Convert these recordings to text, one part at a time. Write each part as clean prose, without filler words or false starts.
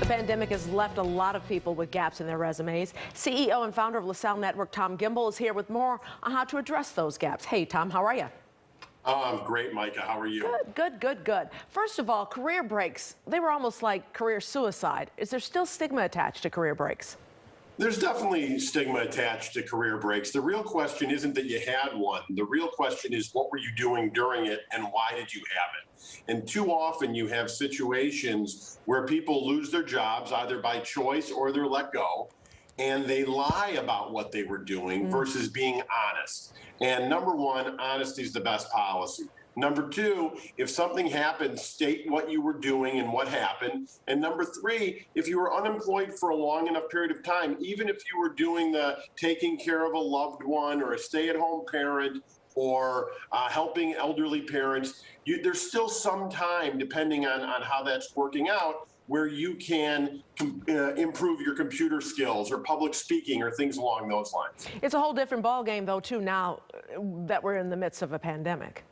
The pandemic has left a lot of people with gaps in their resumes. CEO and founder of LaSalle Network, Tom Gimbel, is here with more on how to address those gaps. Hey, Tom, how are you? I'm great, Micah. How are you? Good. First of all, career breaks, they were almost like career suicide. Is there still stigma attached to career breaks? There's definitely stigma attached to career breaks. The real question isn't that you had one. The real question is, what were you doing during it and why did you have it? And too often you have situations where people lose their jobs either by choice or they're let go, and they lie about what they were doing versus being honest. And number one, honesty is the best policy. Number two, if something happened, state what you were doing and what happened. And number three, if you were unemployed for a long enough period of time, even if you were doing the taking care of a loved one or a stay-at-home parent or helping elderly parents, there's still some time, depending on how that's working out, where you can improve your computer skills or public speaking or things along those lines. It's a whole different ballgame, though, too, now that we're in the midst of a pandemic.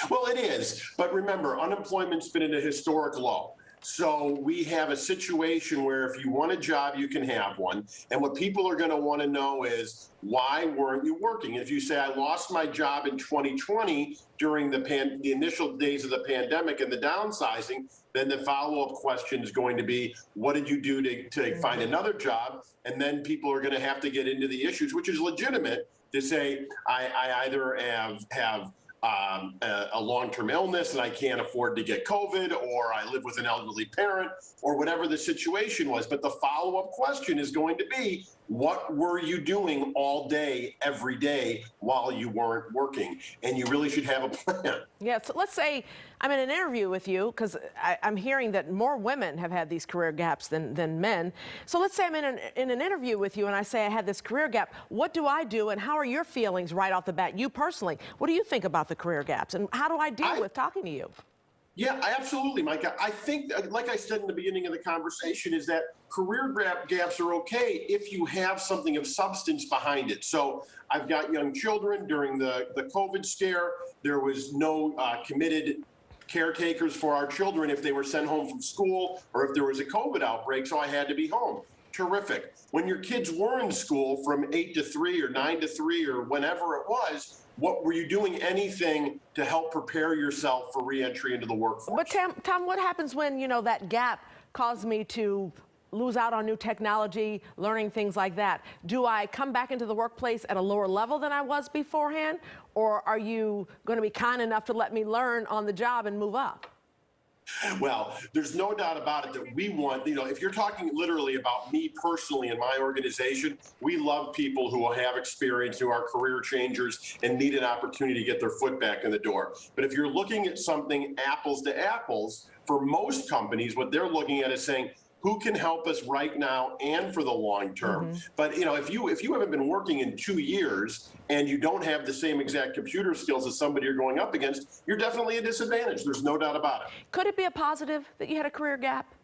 Well, it is. But remember, unemployment's been at a historic low. So we have a situation where if you want a job, you can have one. And what people are going to want to know is, why weren't you working? If you say, I lost my job in 2020 during the initial days of the pandemic and the downsizing, then the follow-up question is going to be, what did you do to find another job? And then people are going to have to get into the issues, which is legitimate, to say, I either have a long-term illness and I can't afford to get COVID, or I live with an elderly parent, or whatever the situation was. But the follow-up question is going to be, what were you doing all day, every day, while you weren't working? And you really should have a plan. Yeah, so let's say I'm in an interview with you, because I'm hearing that more women have had these career gaps than men. So let's say I'm in an interview with you and I say I had this career gap. What do I do, and how are your feelings right off the bat, you personally? What do you think about the career gaps, and how do I deal with talking to you? Yeah, absolutely, Micah. I think, like I said in the beginning of the conversation, is that career gaps are okay if you have something of substance behind it. So I've got young children. During the COVID scare, there was no committed caretakers for our children if they were sent home from school or if there was a COVID outbreak, so I had to be home. Terrific. When your kids were in school from 8 to 3 or 9 to 3 or whenever it was, what were you doing anything to help prepare yourself for reentry into the workforce? But Tom, what happens when, that gap caused me to lose out on new technology, learning things like that? Do I come back into the workplace at a lower level than I was beforehand? Or are you going to be kind enough to let me learn on the job and move up? Well, there's no doubt about it that we want, if you're talking literally about me personally and my organization, we love people who have experience, who are career changers and need an opportunity to get their foot back in the door. But if you're looking at something apples to apples, for most companies, what they're looking at is saying, who can help us right now and for the long term? But if you haven't been working in 2 years and you don't have the same exact computer skills as somebody you're going up against, you're definitely a disadvantage. There's no doubt about it. Could it be a positive that you had a career gap?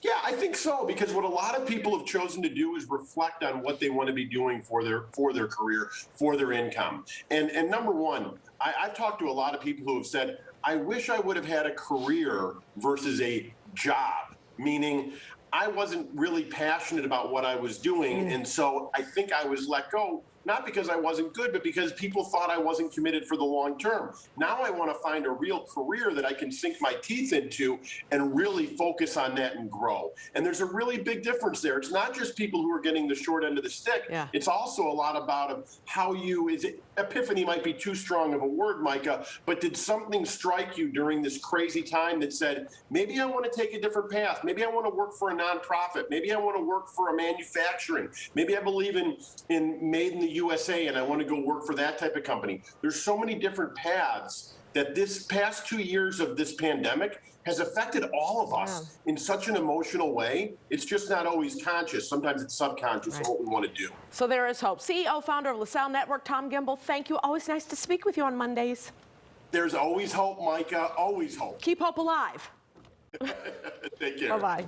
Yeah, I think so, because what a lot of people have chosen to do is reflect on what they want to be doing for their career, for their income. And number one, I've talked to a lot of people who have said, I wish I would have had a career versus a job. Meaning, I wasn't really passionate about what I was doing, and so I think I was let go, not because I wasn't good, but because people thought I wasn't committed for the long term. Now I want to find a real career that I can sink my teeth into and really focus on that and grow. And there's a really big difference there. It's not just people who are getting the short end of the stick. Yeah. It's also a lot about how epiphany might be too strong of a word, Micah, but did something strike you during this crazy time that said, maybe I want to take a different path. Maybe I want to work for a nonprofit. Maybe I want to work for a manufacturing. Maybe I believe in made in the USA and I want to go work for that type of company. There's so many different paths that this past 2 years of this pandemic has affected all of us in such an emotional way. It's just not always conscious. Sometimes it's subconscious of what we want to do. So there is hope. CEO, founder of LaSalle Network, Tom Gimbel, thank you. Always nice to speak with you on Mondays. There's always hope, Micah. Always hope. Keep hope alive. Take care. Bye-bye.